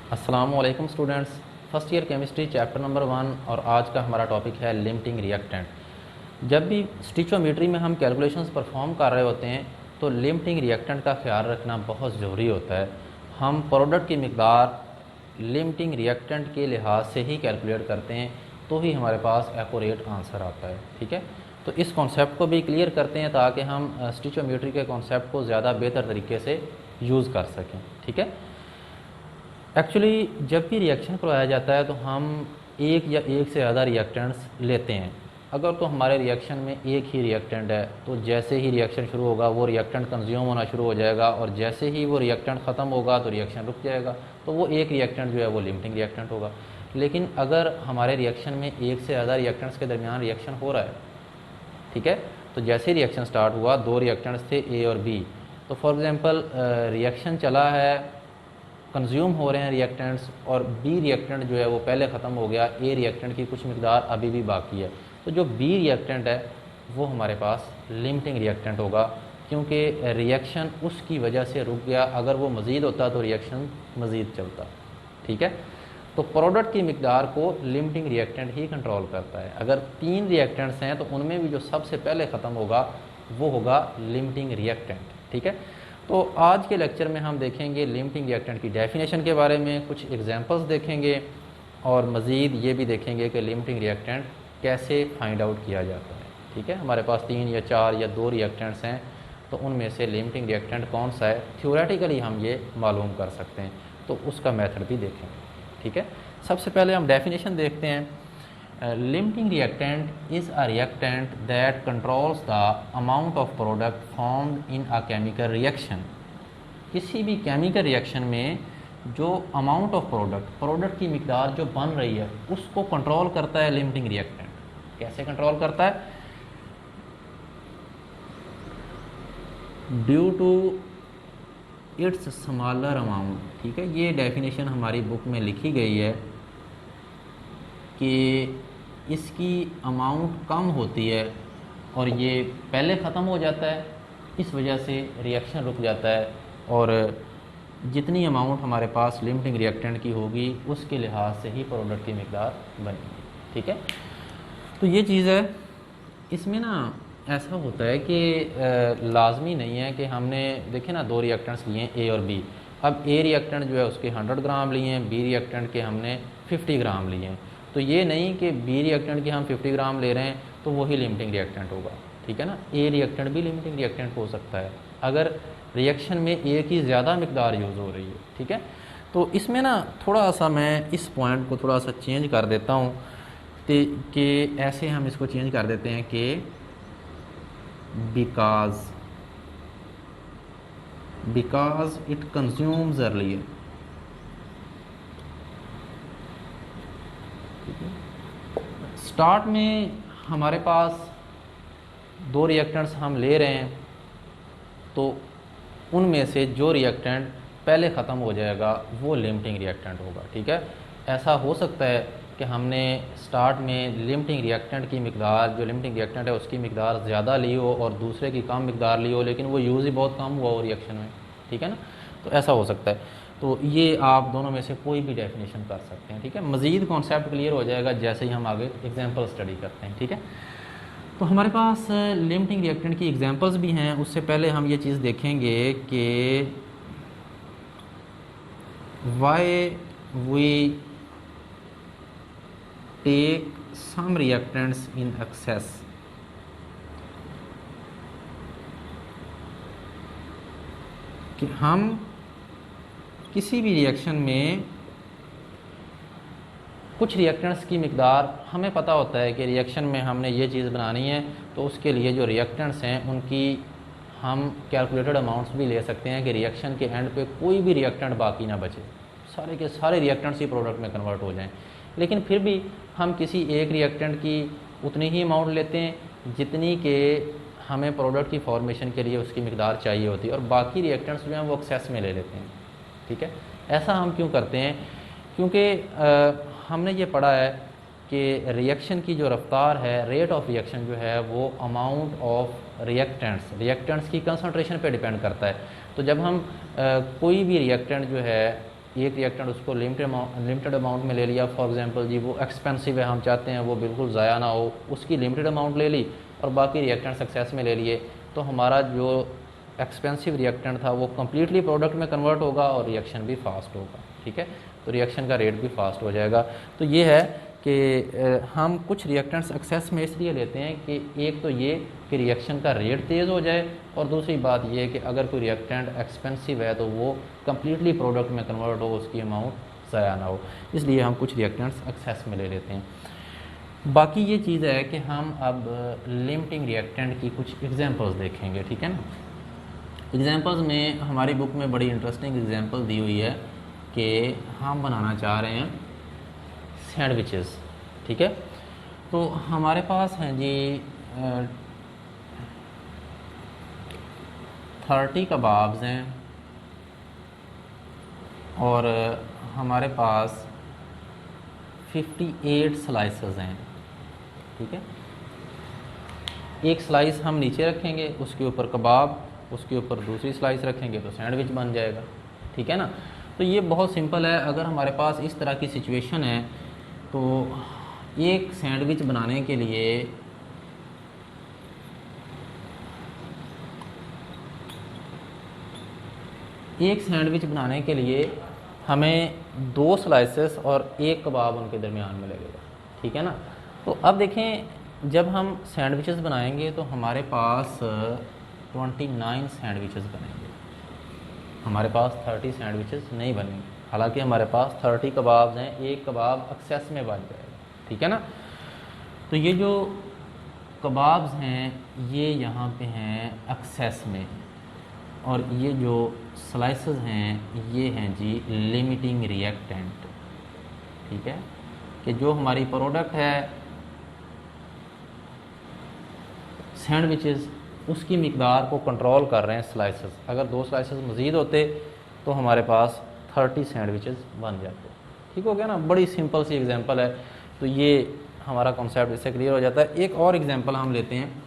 अस्सलामुअलैकुम students, first year chemistry chapter number 1 और आज का हमारा टॉपिक है लिमिटिंग रिएक्टेंट। जब भी स्टिचोमेट्री में हम कैलकुलेशंस परफॉर्म कर रहे होते हैं तो लिमिटिंग रिएक्टेंट का ख्याल रखना बहुत ज़रूरी होता है। हम प्रोडक्ट की मिकदार लिमिटिंग रिएक्टेंट के लिहाज से ही कैलकुलेट करते हैं तो ही हमारे पास एक्यूरेट आंसर आता है। ठीक है, तो इस कॉन्सेप्ट को भी क्लियर करते हैं ताकि हम स्टिचोमेट्री के कॉन्सेप्ट को ज़्यादा बेहतर तरीके से यूज़ कर सकें। ठीक है, एक्चुअली जब भी रिएक्शन करवाया जाता है तो हम एक या एक से ज़्यादा रिएक्टेंट्स लेते हैं। अगर तो हमारे रिएक्शन में एक ही रिएक्टेंट है तो जैसे ही रिएक्शन शुरू होगा वो रिएक्टेंट कंज्यूम होना शुरू हो जाएगा और जैसे ही वो रिएक्टेंट ख़त्म होगा तो रिएक्शन रुक जाएगा, तो वो एक रिएक्टेंट जो है वो लिमिटिंग रिएक्टेंट होगा। लेकिन अगर हमारे रिएक्शन में एक से ज़्यादा रिएक्टेंट्स के दरमियान रिएक्शन हो रहा है, ठीक है, तो जैसे रिएक्शन स्टार्ट हुआ, दो रिएक्टेंट्स थे ए और बी, तो फॉर एग्ज़ाम्पल रिएक्शन चला है, कंज्यूम हो रहे हैं रिएक्टेंट्स और बी रिएक्टेंट जो है वो पहले ख़त्म हो गया, ए रिएक्टेंट की कुछ मिकदार अभी भी बाकी है, तो जो बी रिएक्टेंट है वो हमारे पास लिमिटिंग रिएक्टेंट होगा क्योंकि रिएक्शन उसकी वजह से रुक गया। अगर वो मज़ीद होता तो रिएक्शन मज़ीद चलता। ठीक है, तो प्रोडक्ट की मिकदार को लिमिटिंग रिएक्टेंट ही कंट्रोल करता है। अगर 3 रिएक्टेंट्स हैं तो उनमें भी जो सबसे पहले ख़त्म होगा वो होगा लिमिटिंग रिएक्टेंट। ठीक है, तो आज के लेक्चर में हम देखेंगे लिमिटिंग रिएक्टेंट की डेफिनेशन के बारे में, कुछ एग्जांपल्स देखेंगे और मज़ीद ये भी देखेंगे कि लिमिटिंग रिएक्टेंट कैसे फाइंड आउट किया जाता है। ठीक है, हमारे पास 3 या 4 या 2 रिएक्टेंट्स हैं तो उनमें से लिमिटिंग रिएक्टेंट कौन सा है थ्योरेटिकली हम ये मालूम कर सकते हैं, तो उसका मेथड भी देखेंगे। ठीक है, सबसे पहले हम डेफिनेशन देखते हैं। Limiting reactant is a reactant that controls the amount of product formed in a chemical reaction. किसी भी केमिकल रिएक्शन में जो अमाउंट ऑफ प्रोडक्ट की मिकदार जो बन रही है उसको कंट्रोल करता है लिमिटिंग रिएक्टेंट। कैसे कंट्रोल करता है? Due to its smaller amount. ठीक है, ये डेफिनेशन हमारी बुक में लिखी गई है कि इसकी अमाउंट कम होती है और ये पहले ख़त्म हो जाता है, इस वजह से रिएक्शन रुक जाता है और जितनी अमाउंट हमारे पास लिमिटिंग रिएक्टेंट की होगी उसके लिहाज से ही प्रोडक्ट की मिकदार बनेगी। ठीक है, तो ये चीज़ है। इसमें ना ऐसा होता है कि लाजमी नहीं है कि हमने देखे ना 2 रिएक्टेंट्स लिए हैं ए और बी। अब ए रिएक्टेंट जो है उसके 100 ग्राम लिए हैं, बी रिएक्टेंट के हमने 50 ग्राम लिए हैं, तो ये नहीं कि बी रिएक्टेंट के हम 50 ग्राम ले रहे हैं तो वही लिमिटिंग रिएक्टेंट होगा। ठीक है ना, ए रिएक्टेंट भी लिमिटिंग रिएक्टेंट हो सकता है अगर रिएक्शन में ए की ज़्यादा मिकदार यूज़ हो रही है। ठीक है, तो इसमें ना थोड़ा सा मैं इस पॉइंट को थोड़ा सा चेंज कर देता हूँ कि ऐसे हम इसको चेंज कर देते हैं कि because it consumes earlier. Start में हमारे पास 2 रिएक्टेंट्स हम ले रहे हैं तो उनमें से जो रिएक्टेंट पहले ख़त्म हो जाएगा वो लिमिटिंग रिएक्टेंट होगा। ठीक है, ऐसा हो सकता है कि हमने स्टार्ट में लिमिटिंग रिएक्टेंट की मिकदार, जो लिमिटिंग रिएक्टेंट है उसकी मिकदार ज़्यादा ली हो और दूसरे की कम मिकदार ली हो, लेकिन वो यूज़ ही बहुत कम हुआ हो रिएक्शन में। ठीक है ना, तो ऐसा हो सकता है। तो ये आप दोनों में से कोई भी डेफिनेशन कर सकते हैं। ठीक है, मज़ीद कॉन्सेप्ट क्लियर हो जाएगा जैसे ही हम आगे एग्जाम्पल स्टडी करते हैं। ठीक है, तो हमारे पास लिमिटिंग रिएक्टेंट की एग्जांपल्स भी हैं। उससे पहले हम ये चीज़ देखेंगे कि why we take some reactants in excess. कि हम किसी भी रिएक्शन में कुछ रिएक्टेंट्स की मिकदार, हमें पता होता है कि रिएक्शन में हमने ये चीज़ बनानी है तो उसके लिए जो रिएक्टेंट्स हैं उनकी हम कैलकुलेटेड अमाउंट्स भी ले सकते हैं कि रिएक्शन के एंड पे कोई भी रिएक्टेंट बाकी ना बचे, सारे के सारे रिएक्टेंट्स ही प्रोडक्ट में कन्वर्ट हो जाएं। लेकिन फिर भी हम किसी एक रिएक्टेंट की उतनी ही अमाउंट लेते हैं जितनी के हमें प्रोडक्ट की फॉर्मेशन के लिए उसकी मिकदार चाहिए होती है और बाकी रिएक्टेंट्स जो हैं वो एक्सेस में ले लेते हैं। ठीक है, ऐसा हम क्यों करते हैं? क्योंकि हमने ये पढ़ा है कि रिएक्शन की जो रफ्तार है, रेट ऑफ रिएक्शन जो है वो अमाउंट ऑफ रिएक्टेंट्स की कंसंट्रेशन पे डिपेंड करता है। तो जब हम कोई भी रिएक्टेंट जो है एक रिएक्टेंट उसको लिमिटेड अमाउंट में ले लिया, फॉर एग्जांपल जी वो एक्सपेंसिव है, हम चाहते हैं वो बिल्कुल ज़ाया ना हो, उसकी लिमिटेड अमाउंट ले ली और बाकी रिएक्टेंट सक्सेस में ले लिए, तो हमारा जो एक्सपेंसिव रिएक्टेंट था वो कम्प्लीटली प्रोडक्ट में कन्वर्ट होगा और रिएक्शन भी फास्ट होगा। ठीक है, तो रिएक्शन का रेट भी फास्ट हो जाएगा। तो ये है कि हम कुछ रिएक्टेंट्स एक्सेस में इसलिए लेते हैं कि एक तो ये कि रिएक्शन का रेट तेज़ हो जाए, और दूसरी बात ये है कि अगर कोई रिएक्टेंट एक्सपेंसिव है तो वो कम्प्लीटली प्रोडक्ट में कन्वर्ट हो, उसकी अमाउंट ज़ाया ना हो, इसलिए हम कुछ रिएक्टेंट्स एक्सेस में ले लेते हैं। बाकी ये चीज़ है कि हम अब लिमिटिंग रिएक्टेंट की कुछ एग्जांपल्स देखेंगे। ठीक है ना, एग्जांपल्स में हमारी बुक में बड़ी इंटरेस्टिंग एग्जांपल दी हुई है कि हम बनाना चाह रहे हैं सैंडविचेस। ठीक है, तो हमारे पास हैं जी 30 कबाब्स हैं और हमारे पास 58 स्लाइसेस हैं। ठीक है, एक स्लाइस हम नीचे रखेंगे, उसके ऊपर कबाब, उसके ऊपर दूसरी स्लाइस रखेंगे तो सैंडविच बन जाएगा। ठीक है ना, तो ये बहुत सिंपल है। अगर हमारे पास इस तरह की सिचुएशन है तो एक सैंडविच बनाने के लिए हमें 2 स्लाइसेस और एक कबाब उनके दरमियान में लगेगा। ठीक है ना, तो अब देखें जब हम सैंडविचेस बनाएंगे तो हमारे पास 29 सैंडविचेस बनेंगे, हमारे पास 30 सैंडविचेस नहीं बनेंगे। हालांकि हमारे पास 30 कबाब्स हैं, एक कबाब एक्सेस में बन जाएगा। ठीक है ना, तो ये जो कबाब्स हैं ये यहाँ पे हैं एक्सेस में, और ये जो स्लाइसेस हैं ये हैं जी लिमिटिंग रिएक्टेंट। ठीक है, कि जो हमारी प्रोडक्ट है सैंडविचेस उसकी मिकदार को कंट्रोल कर रहे हैं स्लाइसेस। अगर 2 स्लाइसेस मज़ीद होते तो हमारे पास 30 सैंडविचेस बन जाते। ठीक हो गया ना, बड़ी सिंपल सी एग्जांपल है। तो ये हमारा कॉन्सेप्ट इससे क्लियर हो जाता है। एक और एग्जांपल हम लेते हैं,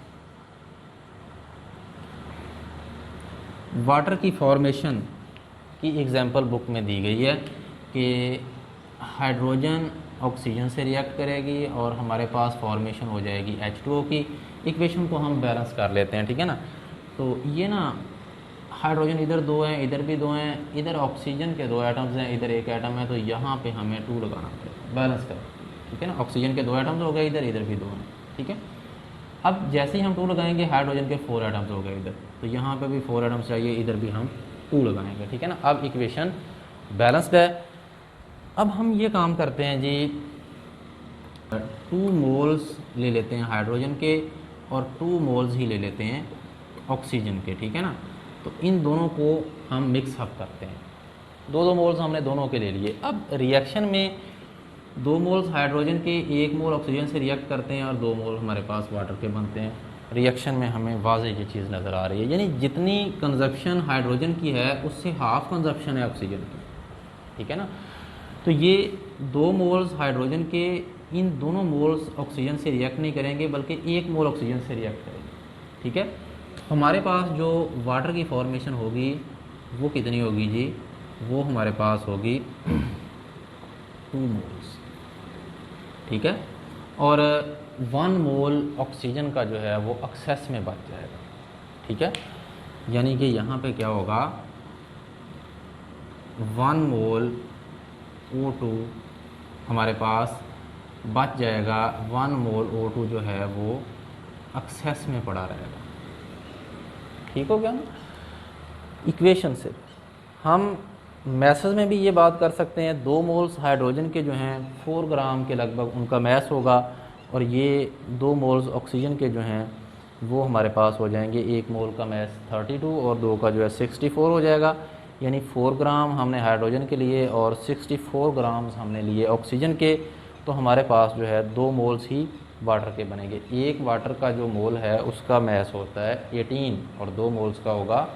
वाटर की फॉर्मेशन की एग्जांपल बुक में दी गई है कि हाइड्रोजन ऑक्सीजन से रिएक्ट करेगी और हमारे पास फॉर्मेशन हो जाएगी H2O की। इक्वेशन को हम बैलेंस कर लेते हैं। ठीक है ना, तो ये ना हाइड्रोजन इधर 2 हैं, इधर भी 2 हैं, इधर ऑक्सीजन के 2 एटम्स हैं, इधर 1 एटम है, तो यहाँ पे हमें 2 लगाना पड़ेगा, बैलेंस करें। ठीक है ना, ऑक्सीजन के 2 एटम्स हो गए इधर, इधर भी 2 हैं। ठीक है, अब जैसे ही हम 2 लगाएंगे हाइड्रोजन के 4 एटम्स हो गए इधर, तो यहाँ पे भी 4 एटम्स चाहिए, इधर भी हम 2 लगाएंगे। ठीक है ना, अब इक्वेशन बैलेंस्ड है। अब हम ये काम करते हैं जी, 2 मोल्स ले लेते हैं हाइड्रोजन के और 2 मोल्स ही ले लेते हैं ऑक्सीजन के। ठीक है ना, तो इन दोनों को हम मिक्स अप करते हैं। 2 मोल्स हमने दोनों के ले लिए। अब रिएक्शन में 2 मोल्स हाइड्रोजन के 1 मोल ऑक्सीजन से रिएक्ट करते हैं और 2 मोल हमारे पास वाटर के बनते हैं। रिएक्शन में हमें वाज़ेह ये चीज़ नज़र आ रही है, यानी जितनी कंजप्शन हाइड्रोजन की है उससे हाफ कंजप्शन है ऑक्सीजन की। ठीक है ना, तो ये 2 मोल्स हाइड्रोजन के इन दोनों मोल्स ऑक्सीजन से रिएक्ट नहीं करेंगे बल्कि 1 मोल ऑक्सीजन से रिएक्ट करेंगे। ठीक है, हमारे पास जो वाटर की फॉर्मेशन होगी वो कितनी होगी जी, वो हमारे पास होगी 2 मोल्स। ठीक है, और 1 मोल ऑक्सीजन का जो है वो एक्सेस में बच जाएगा। ठीक है, यानी कि यहाँ पे क्या होगा, 1 मोल O2 हमारे पास बच जाएगा, 1 मोल O2 जो है वो एक्सेस में पड़ा रहेगा। ठीक हो गया ना, इक्वेशन से हम मैसेज में भी ये बात कर सकते हैं। 2 मोल्स हाइड्रोजन के जो हैं 4 ग्राम के लगभग उनका मैस होगा, और ये 2 मोल्स ऑक्सीजन के जो हैं वो हमारे पास हो जाएंगे, 1 मोल का मैस 32 और 2 का जो है 64 हो जाएगा। यानी 4 ग्राम हमने हाइड्रोजन के लिए और 64 ग्राम्स हमने लिए ऑक्सीजन के, तो हमारे पास जो है 2 मोल्स ही वाटर के बनेंगे। एक वाटर का जो मोल है उसका मैस होता है 18 और 2 मोल्स का होगा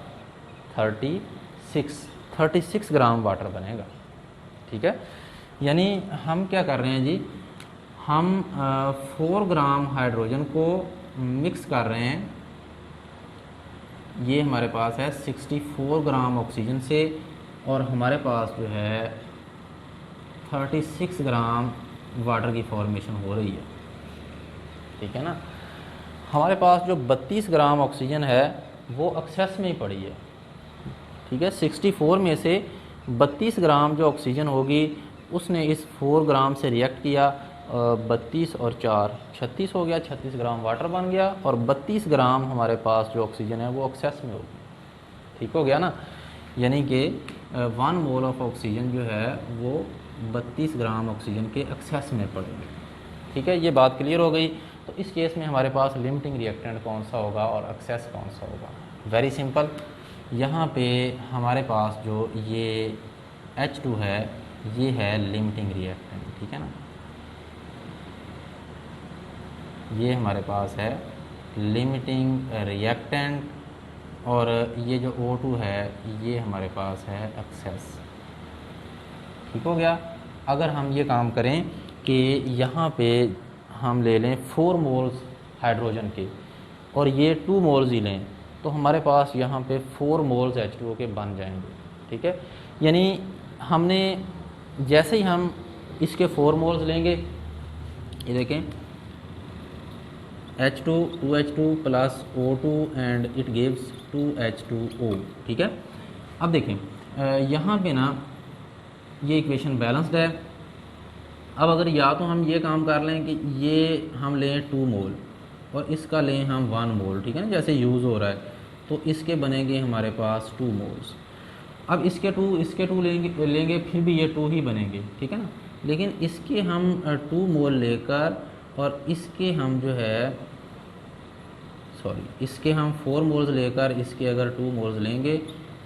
36 ग्राम वाटर बनेगा। ठीक है, यानी हम क्या कर रहे हैं जी, हम 4 ग्राम हाइड्रोजन को मिक्स कर रहे हैं, ये हमारे पास है 64 ग्राम ऑक्सीजन से, और हमारे पास जो है 36 ग्राम वाटर की फॉर्मेशन हो रही है, ठीक है ना। हमारे पास जो 32 ग्राम ऑक्सीजन है वो एक्सेस में ही पड़ी है, ठीक है। 64 में से 32 ग्राम जो ऑक्सीजन होगी उसने इस 4 ग्राम से रिएक्ट किया, 32 और 4 36 हो गया, 36 ग्राम वाटर बन गया और 32 ग्राम हमारे पास जो ऑक्सीजन है वो एक्सेस में होगी, ठीक हो गया ना। यानी कि 1 मोल ऑफ ऑक्सीजन जो है वो 32 ग्राम ऑक्सीजन के एक्सेस में पड़ेगी, ठीक है। ये बात क्लियर हो गई। तो इस केस में हमारे पास लिमिटिंग रिएक्टेंट कौन सा होगा और एक्सेस कौन सा होगा। वेरी सिंपल, यहाँ पे हमारे पास जो ये H2 है ये है लिमिटिंग रिएक्टेंट, ठीक है ना। ये हमारे पास है लिमिटिंग रिएक्टेंट और ये जो O2 है ये हमारे पास है एक्सेस, ठीक हो गया। अगर हम ये काम करें कि यहाँ पे हम ले लें 4 मोल्स हाइड्रोजन के और ये 2 मोल्स ही लें तो हमारे पास यहाँ पे 4 मोल्स H2O के बन जाएंगे, ठीक है। यानी हमने जैसे ही हम इसके 4 मोल्स लेंगे, ये देखें H2 2H2 plus O2 and it gives 2H2O, ठीक है। अब देखें यहाँ पे ना ये इक्वेशन बैलेंस्ड है। अब अगर या तो हम ये काम कर लें कि ये हम लें 2 मोल और इसका लें हम 1 मोल, ठीक है ना, जैसे यूज़ हो रहा है, तो इसके बनेंगे हमारे पास 2 मोल्स। अब इसके 2 लेंगे फिर भी ये 2 ही बनेंगे, ठीक है ना। लेकिन इसके हम 2 मोल लेकर और इसके हम जो है इसके हम 4 मोल्स लेकर इसके अगर 2 मोल्स लेंगे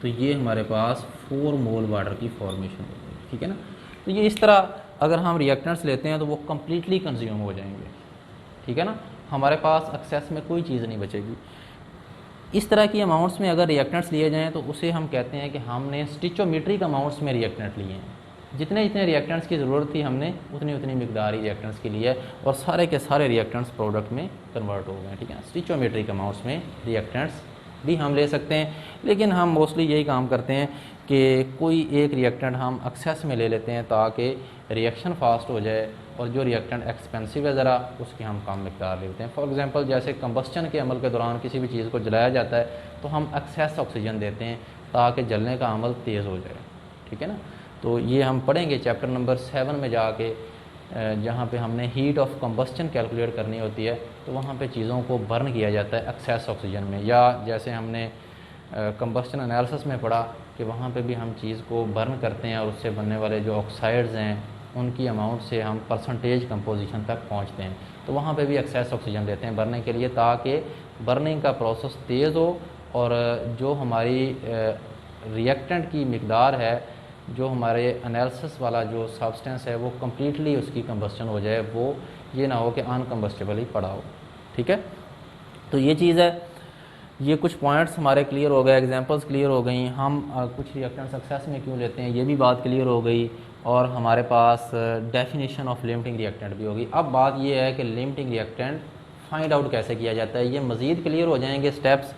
तो ये हमारे पास 4 मोल वाटर की फॉर्मेशन होगी, ठीक है ना। तो ये इस तरह अगर हम रिएक्टेंट्स लेते हैं तो वो कम्प्लीटली कंज्यूम हो जाएंगे, ठीक है ना। हमारे पास एक्सेस में कोई चीज़ नहीं बचेगी। इस तरह की अमाउंट्स में अगर रिएक्टेंट्स लिए जाएँ तो उसे हम कहते हैं कि हमने स्टिचोमेट्रिक अमाउंट्स में रिएक्टेंट लिए हैं। जितने जितने रिएक्टेंट्स की ज़रूरत थी हमने उतनी उतनी मिकदार ही रिएक्टेंट्स की लिए और सारे के सारे रिएक्टेंट्स प्रोडक्ट में कन्वर्ट हो गए, ठीक है। स्टिचोमेट्रिक अमाउंट्स में रिएक्टेंट्स भी हम ले सकते हैं, लेकिन हम मोस्टली यही काम करते हैं कि कोई एक रिएक्टेंट हम एक्सेस में ले लेते हैं ताकि रिएक्शन फास्ट हो जाए और जो रिएक्टेंट एक्सपेंसिव है ज़रा उसकी हम कम मिकदार लेते हैं। फॉर एग्जांपल जैसे कंबस्टन के अमल के दौरान किसी भी चीज़ को जलाया जाता है तो हम एक्सेस ऑक्सीजन देते हैं ताकि जलने का अमल तेज़ हो जाए, ठीक है ना। तो ये हम पढ़ेंगे चैप्टर नंबर 7 में जाके, जहाँ पे हमने हीट ऑफ कंबस्टन कैलकुलेट करनी होती है तो वहाँ पे चीज़ों को बर्न किया जाता है एक्सेस ऑक्सीजन में, या जैसे हमने कंबस्टन एनालिसिस में पढ़ा कि वहाँ पे भी हम चीज़ को बर्न करते हैं और उससे बनने वाले जो ऑक्साइड्स हैं उनकी अमाउंट से हम परसेंटेज कंपोजिशन तक पहुँचते हैं। तो वहाँ पे भी एक्सेस ऑक्सीजन देते हैं बर्निंग के लिए ताकि बर्निंग का प्रोसेस तेज़ हो और जो हमारी रिएक्टेंट की मिकदार है, जो हमारे एनालिसिस वाला जो सब्सटेंस है वो कम्प्लीटली उसकी कंबस्टन हो जाए, वो ये ना हो कि अनकम्बस्टेबल ही पड़ा हो, ठीक है। तो ये चीज़ है। ये कुछ पॉइंट्स हमारे क्लियर हो गए, एग्जांपल्स क्लियर हो गई, हम कुछ रिएक्टेंट सक्सेस में क्यों लेते हैं ये भी बात क्लियर हो गई और हमारे पास डेफिनेशन ऑफ लिमिटिंग रिएक्टेंट भी होगी। अब बात ये है कि लिमिटिंग रिएक्टेंट फाइंड आउट कैसे किया जाता है, ये मज़ीद क्लियर हो जाएंगे स्टेप्स।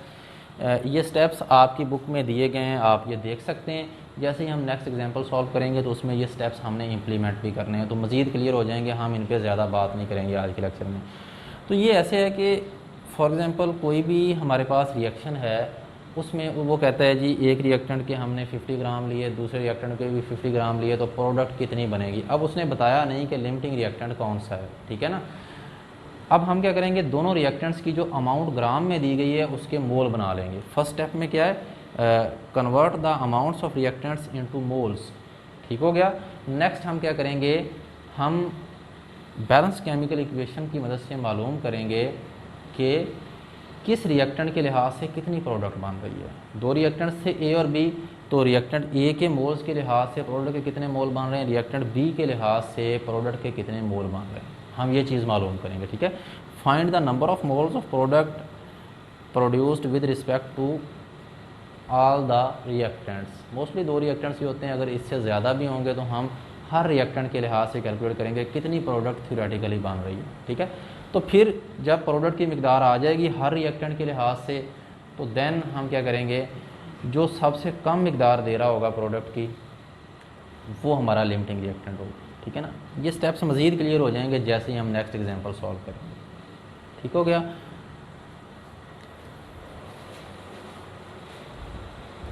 ये स्टेप्स आपकी बुक में दिए गए हैं, आप ये देख सकते हैं। जैसे ही हम नेक्स्ट एग्जांपल सॉल्व करेंगे तो उसमें ये स्टेप्स हमने इंप्लीमेंट भी करने हैं, तो मज़ीद क्लियर हो जाएंगे। हम इन पे ज़्यादा बात नहीं करेंगे आज के लेक्चर में। तो ये ऐसे है कि फॉर एग्ज़ाम्पल कोई भी हमारे पास रिएक्शन है, उसमें वो कहता है जी एक रिएक्टेंट के हमने 50 ग्राम लिए, दूसरे रिएक्टेंट के भी 50 ग्राम लिए, तो प्रोडक्ट कितनी बनेगी। अब उसने बताया नहीं कि लिमिटिंग रिएक्टेंट कौन सा है, ठीक है ना। अब हम क्या करेंगे, दोनों रिएक्टेंट्स की जो अमाउंट ग्राम में दी गई है उसके मोल बना लेंगे। फर्स्ट स्टेप में क्या है, convert the amounts of reactants into moles, ठीक हो गया। नेक्स्ट हम क्या करेंगे, हम बैलेंस केमिकल इक्वेशन की मदद से मालूम करेंगे कि किस रिएक्टेंट के लिहाज से कितनी प्रोडक्ट बन रही है। दो रिएक्टेंट्स थे ए और बी, तो रिएक्टेंट ए के मोल्स के लिहाज से प्रोडक्ट के कितने मोल बन रहे हैं, रिएक्टेंट बी के लिहाज से प्रोडक्ट के कितने मोल बन रहे हैं, हम ये चीज़ मालूम करेंगे, ठीक है। Find the number of moles of product produced with respect to all the reactants. Mostly दो रिएक्टेंट्स ही होते हैं, अगर इससे ज़्यादा भी होंगे तो हम हर रिएक्टेंट के लिहाज से कैलकुलेट करेंगे कितनी प्रोडक्ट थ्योरेटिकली बन रही है, ठीक है। तो फिर जब प्रोडक्ट की मिकदार आ जाएगी हर रिएक्टेंट के लिहाज से, तो देन हम क्या करेंगे, जो सबसे कम मिकदार दे रहा होगा प्रोडक्ट की वो हमारा लिमिटिंग रिएक्टेंट होगा, ठीक है ना। ये स्टेप्स मज़ीद क्लियर हो जाएंगे जैसे ही हम नेक्स्ट एग्जांपल सॉल्व करेंगे। ठीक हो गया।